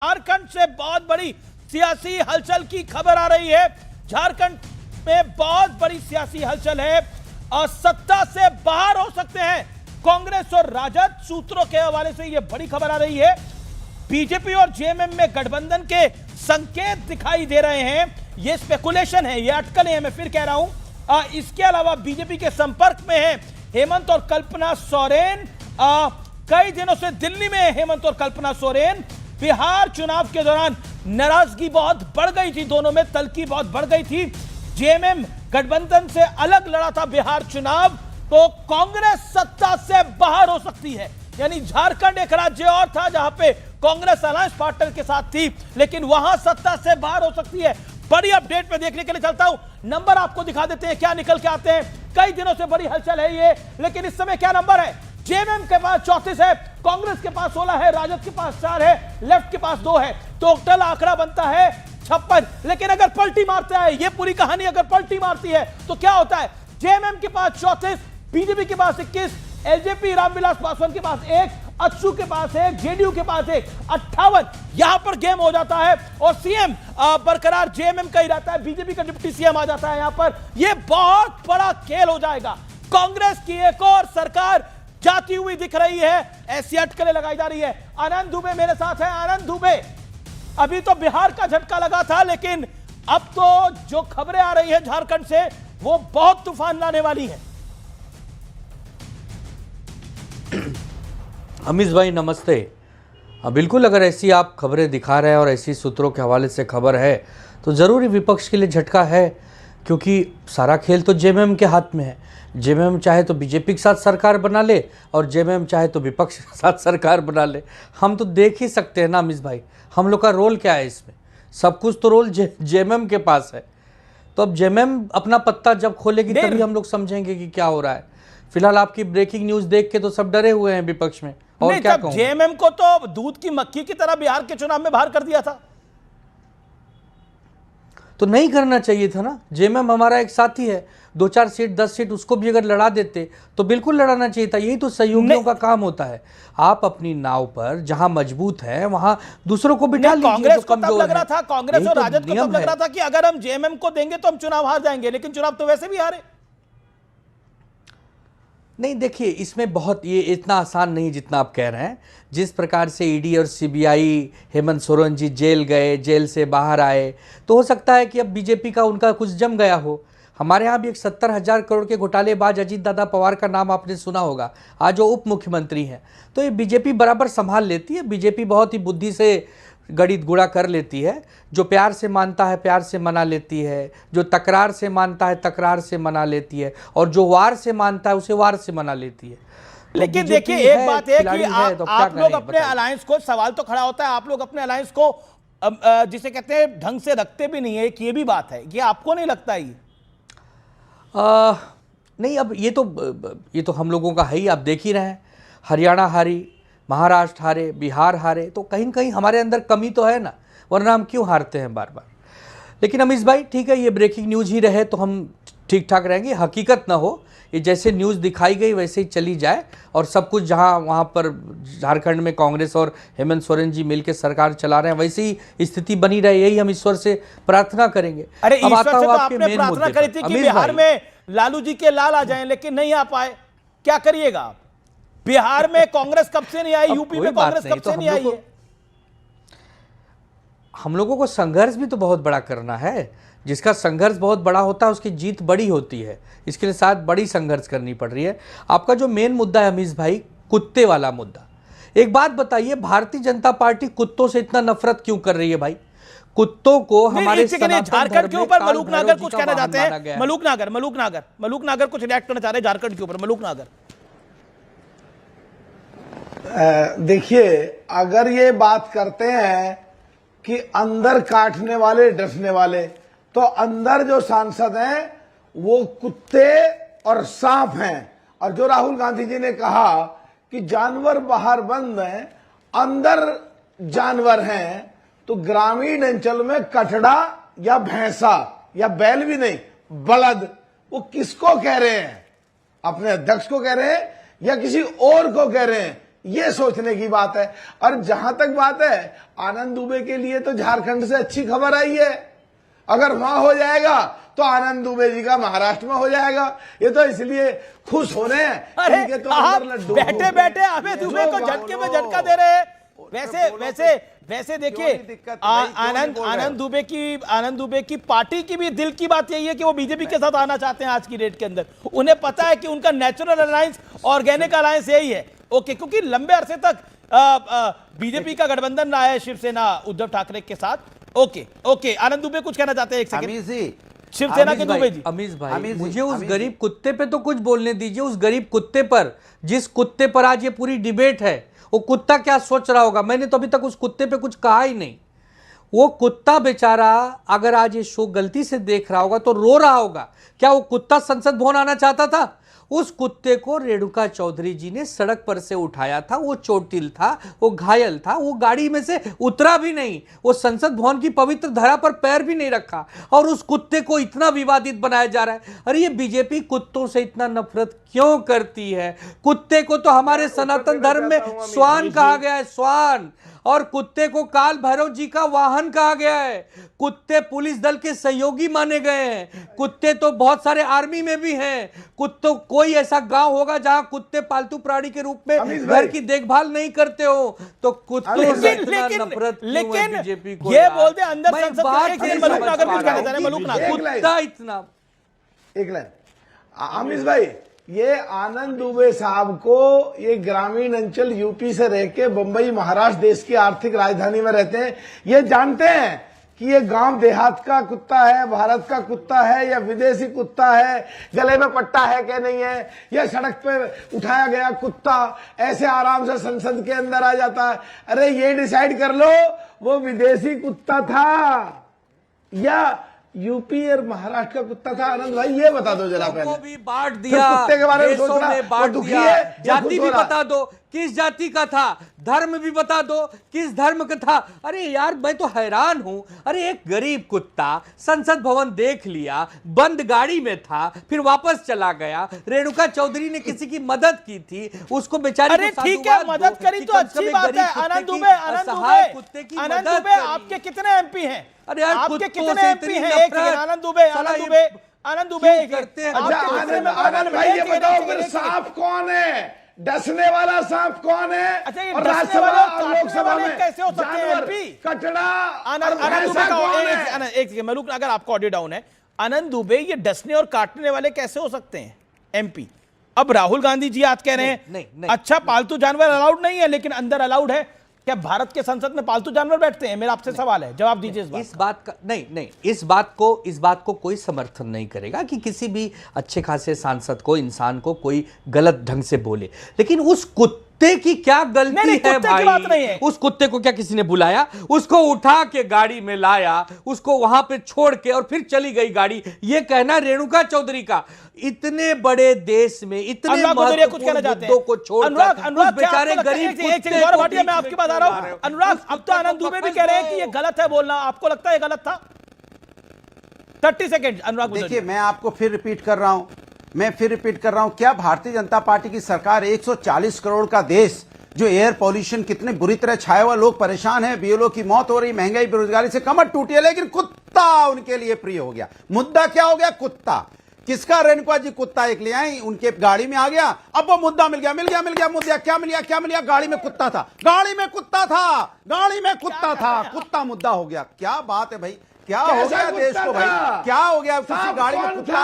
झारखंड से बहुत बड़ी सियासी हलचल की खबर आ रही है। झारखंड में बहुत बड़ी सियासी हलचल है और सत्ता से बाहर हो सकते हैं कांग्रेस और राजद। सूत्रों के हवाले से यह बड़ी खबर आ रही है। बीजेपी और जेएमएम में गठबंधन के संकेत दिखाई दे रहे हैं। यह स्पेकुलेशन है, यह अटकलें हैं, मैं फिर कह रहा हूं। इसके अलावा बीजेपी के संपर्क में है हेमंत और कल्पना सोरेन। कई दिनों से दिल्ली में हेमंत और कल्पना सोरेन। बिहार चुनाव के दौरान नाराजगी बहुत बढ़ गई थी, दोनों में तल्खी बहुत बढ़ गई थी। जेएमएम गठबंधन से अलग लड़ा था बिहार चुनाव, तो कांग्रेस सत्ता से बाहर हो सकती है। यानी झारखंड एक राज्य और था जहां पे कांग्रेस अलायंस पार्टनर के साथ थी, लेकिन वहां सत्ता से बाहर हो सकती है। बड़ी अपडेट पे देखने के लिए चलता हूं, नंबर आपको दिखा देते हैं क्या निकल के आते हैं। कई दिनों से बड़ी हलचल है ये, लेकिन इस समय क्या नंबर है? जेएमएम के पास 34 है, कांग्रेस के पास 16 है, राजद के पास 4 है, लेफ्ट के पास 2 है। टोटल आंकड़ा बनता है 56। लेकिन अगर पलटी मारता है, ये पूरी कहानी अगर पलटी मारती है तो क्या होता है? जेएमएम के पास 34, बीजेपी के पास 21, एलजेपी रामविलास पासवान के पास 1, अच्छु के पास 1, जेडीयू के पास 1, 58। यहां पर गेम हो जाता है और सीएम बरकरार जेएमएम का ही रहता है, बीजेपी का डिप्टी सीएम आ जाता है यहां पर। यह बहुत बड़ा खेल हो जाएगा। कांग्रेस की एक और सरकार जाती हुई दिख रही है, ऐसी अटकलें लगाई जा रही है। आनंद दुबे मेरे साथ है। आनंद दुबे, अभी तो बिहार का झटका लगा था, लेकिन अब तो जो खबरें आ रही है झारखंड से वो बहुत तूफान लाने वाली है। अमीश भाई नमस्ते। बिल्कुल, अगर ऐसी आप खबरें दिखा रहे हैं और ऐसी सूत्रों के हवाले से खबर है तो ज़रूर विपक्ष के लिए झटका है, क्योंकि सारा खेल तो जेएमएम के हाथ में है। जेएमएम चाहे तो बीजेपी के साथ सरकार बना ले और जेएमएम चाहे तो विपक्ष के साथ सरकार बना ले। हम तो देख ही सकते हैं ना अमीश भाई, हम लोग का रोल क्या है इसमें? सब कुछ तो रोल जेएमएम के पास है। तो अब जेएमएम अपना पत्ता जब खोलेगी तभी हम लोग समझेंगे कि क्या हो रहा है। फिलहाल आपकी ब्रेकिंग न्यूज़ देख के तो सब डरे हुए हैं विपक्ष में। और क्या कहूं, जेएमएम को तो दूध की मक्खी की तरह बिहार के चुनाव में बाहर कर दिया था, तो नहीं करना चाहिए था ना। जेएमएम हमारा एक साथी है, 2-4 सीट 10 सीट उसको भी अगर लड़ा देते तो बिल्कुल लड़ाना चाहिए था। यही तो सहयोगियों का काम होता है। आप अपनी नाव पर जहां मजबूत है वहां दूसरों को बिठा लीजिए। कांग्रेस को तब लग रहा था, कांग्रेस और राजद को तब लग रहा था कि अगर हम जेएमएम को देंगे तो हम चुनाव हार जाएंगे, लेकिन चुनाव तो वैसे भी हारे। नहीं, देखिए इसमें बहुत ये इतना आसान नहीं जितना आप कह रहे हैं। जिस प्रकार से ईडी और सीबीआई, हेमंत सोरेन जी जेल गए, जेल से बाहर आए, तो हो सकता है कि अब बीजेपी का उनका कुछ जम गया हो। हमारे यहाँ भी एक 70,000 करोड़ के घोटालेबाज अजीत दादा पवार का नाम आपने सुना होगा, आज वो उप मुख्यमंत्री हैं। तो ये बीजेपी बराबर संभाल लेती है। बीजेपी बहुत ही बुद्धि से गणित गुणा कर लेती है। जो प्यार से मानता है प्यार से मना लेती है, जो तकरार से मानता है तकरार से मना लेती है, और जो वार से मानता है उसे वार से मना लेती है। लेकिन देखिए एक बात है कि आप लोग अपने अलायंस को, सवाल तो खड़ा होता है, आप लोग अपने अलायंस को जिसे कहते हैं ढंग से रखते भी नहीं है, कि ये भी बात है। ये आपको नहीं लगता ये? नहीं, अब ये तो हम लोगों का है ही। आप देख ही रहे हैं, हरियाणा हारी, महाराष्ट्र हारे, बिहार हारे, तो कहीं न कहीं हमारे अंदर कमी तो है ना, वरना हम क्यों हारते हैं बार बार। लेकिन अमीश भाई ठीक है, ये ब्रेकिंग न्यूज़ ही रहे तो हम ठीक ठाक रहेंगे। हकीकत ना हो, ये जैसे न्यूज़ दिखाई गई वैसे ही चली जाए और सब कुछ जहां वहां पर झारखंड में कांग्रेस और हेमंत सोरेन जी मिलकर सरकार चला रहे हैं वैसे ही स्थिति बनी रहे, यही हम ईश्वर से प्रार्थना करेंगे। अरे ईश्वर से तो आपने प्रार्थना करी थी कि बिहार में लालू जी के लाल आ जाएं, लेकिन नहीं आ पाए। क्या करिएगा आप? बिहार में कांग्रेस कब से नहीं आई, यूपी में कांग्रेस कब से नहीं आई है? हम लोगों को संघर्ष भी तो बहुत बड़ा करना है। जिसका संघर्ष बहुत बड़ा होता है उसकी जीत बड़ी होती है। इसके लिए साथ बड़ी संघर्ष करनी पड़ रही है। आपका जो मेन मुद्दा है अमीश भाई, कुत्ते वाला मुद्दा, एक बात बताइए, भारतीय जनता पार्टी कुत्तों से इतना नफरत क्यों कर रही है भाई? कुत्तों को हमारे झारखंड के ऊपर मलूक नागर कुछ कहना चाहते हैं। मलूक नागर कुछ रिएक्ट करना चाह रहे हैं झारखंड के ऊपर। मलूक नागर, देखिए, अगर ये बात करते हैं कि अंदर काटने वाले डसने वाले, तो अंदर जो सांसद हैं वो कुत्ते और सांप हैं। और जो राहुल गांधी जी ने कहा कि जानवर बाहर बंद हैं, अंदर जानवर हैं, तो ग्रामीण अंचल में कटड़ा या भैंसा या बैल भी नहीं, बलद, वो किसको कह रहे हैं? अपने अध्यक्ष को कह रहे हैं या किसी और को कह रहे हैं? ये सोचने की बात है। और जहां तक बात है आनंद दुबे के लिए, तो झारखंड से अच्छी खबर आई है। अगर वहां हो जाएगा तो आनंद दुबे जी का महाराष्ट्र में हो जाएगा। ये तो इसलिए खुश हो रहे हैं। अरे इनके तो आप अंदर लड्डू बैठे बैठे अमित दुबे को झटके में झटका दे रहे हैं। वैसे देखिए आनंद दुबे की पार्टी की भी दिल की बात यही है कि वो बीजेपी के साथ आना चाहते हैं आज की डेट के अंदर। उन्हें पता है कि उनका नेचुरल अलायंस, ऑर्गेनिक अलायंस यही है। ओके, क्योंकि लंबे अरसे तक बीजेपी का गठबंधन रहा है शिवसेना उद्धव ठाकरे के साथ। ओके, आनंद दुबे कुछ कहना चाहते हैं, एक सेकंड। शिवसेना के दुबे जी। अमीश भाई, मुझे उस गरीब कुत्ते पे तो कुछ बोलने दीजिए। उस गरीब कुत्ते पर, जिस कुत्ते पर आज ये पूरी डिबेट है, वो कुत्ता क्या सोच रहा होगा? मैंने तो अभी तक उस कुत्ते पे कुछ कहा ही नहीं। वो कुत्ता बेचारा अगर आज ये शो गलती से देख रहा होगा तो रो रहा होगा। क्या वो कुत्ता संसद भवन आना चाहता था? उस कुत्ते को रेणुका चौधरी जी ने सड़क पर से उठाया था। वो चोटिल था, वो घायल था, वो गाड़ी में से उतरा भी नहीं, वो संसद भवन की पवित्र धरा पर पैर भी नहीं रखा, और उस कुत्ते को इतना विवादित बनाया जा रहा है। अरे ये बीजेपी कुत्तों से इतना नफरत क्यों करती है? कुत्ते को तो हमारे सनातन धर्म में श्वान कहा गया है, श्वान। और कुत्ते को काल भैरव जी का वाहन कहा गया है। कुत्ते पुलिस दल के सहयोगी माने गए हैं। कुत्ते तो बहुत सारे आर्मी में भी हैं। कुत्तों, कोई ऐसा गांव होगा जहां कुत्ते पालतू प्राणी के रूप में घर की देखभाल नहीं करते हो। तो कुत्तों से इतना नफरत क्यों है बीजेपी को? ये बोलते अंदर संसद कुत्ता इतना। एक लाइन अमीश भाई, ये आनंद दुबे साहब को, ये ग्रामीण अंचल यूपी से रह के बंबई महाराष्ट्र देश की आर्थिक राजधानी में रहते हैं। ये जानते हैं कि ये गांव देहात का कुत्ता है, भारत का कुत्ता है या विदेशी कुत्ता है, गले में पट्टा है क्या नहीं है, या सड़क पे उठाया गया कुत्ता ऐसे आराम से संसद के अंदर आ जाता है। अरे ये डिसाइड कर लो वो विदेशी कुत्ता था या यूपी और महाराष्ट्र का कुत्ता था। आनंद भाई ये बता दो जरा पहले। भी बांट दिया, कुत्ते के बारे में सोचना, बांट दिया, जाति भी बता दो किस जाति का था, धर्म भी बता दो किस धर्म का था। अरे यार मैं तो हैरान हूं। अरे एक गरीब कुत्ता संसद भवन देख लिया, बंद गाड़ी में था, फिर वापस चला गया। रेणुका चौधरी ने किसी की मदद की थी, उसको बेचारी अरे ठीक है, मदद करी तो अच्छी बात है। आनंद दुबे आपके कितने एमपी हैं? अरे यार आपके कितने एमपी हैं? एक सेकंड, आनंद दुबे करते हैं। आनंद भाई ये बताओ फिर सांप कौन है? डसने वाला सांप कौन है? अच्छा, ये और डसने राज्यसभा वाला और लोकसभा में कैसे हो सकते हैं एमपी? कचड़ा एक सेकंड मलूक, अगर आपका ऑडियो डाउन है, आनंद दुबे ये डसने और काटने वाले कैसे हो सकते हैं एमपी? अब राहुल गांधी जी आज कह रहे हैं नहीं। अच्छा, पालतू जानवर अलाउड नहीं है लेकिन अंदर अलाउड है। क्या भारत के संसद में पालतू जानवर बैठते हैं? मेरा आपसे सवाल है, जवाब दीजिए इस बात का। नहीं, इस बात को कोई समर्थन नहीं करेगा कि किसी भी अच्छे खासे सांसद को, इंसान को कोई गलत ढंग से बोले। लेकिन उस कुत्ते की क्या गलती है भाई? बात नहीं है। उस कुत्ते को क्या किसी ने बुलाया? उसको उठा के गाड़ी में लाया, उसको वहां पे छोड़ के और फिर चली गई गाड़ी। ये कहना रेणुका चौधरी का, इतने बड़े देश में इतने महत्वपूर्ण मुद्दों को छोड़कर बेचारे गरीब कुत्ते को। भाटिया, मैं आपकी बात आ रहा हूं। अनुराग, अब तो आनंद दुबे भी कह रहे हैं कि ये गलत है बोलना। आपको लगता है ये गलत था? 30 सेकंड अनुराग। देखिए, मैं आपको फिर रिपीट कर रहा हूं, क्या भारतीय जनता पार्टी की सरकार 140 करोड़ का देश, जो एयर पॉल्यूशन कितने बुरी तरह छाया हुआ, लोग परेशान हैं, बीएलओ की मौत हो रही, महंगाई, बेरोजगारी से कमर टूटी है, लेकिन कुत्ता उनके लिए प्रिय हो गया। मुद्दा क्या हो गया? कुत्ता। किसका? रेणुका जी कुत्ता एक ले आई, उनके गाड़ी में आ गया। अब वो मुद्दा मिल गया। मुद्दा क्या मिल गया? गाड़ी में कुत्ता था। कुत्ता मुद्दा हो गया। क्या बात है भाई? क्या हो गया देश को भाई? क्या हो गया? किसी गाड़ी में कुत्ता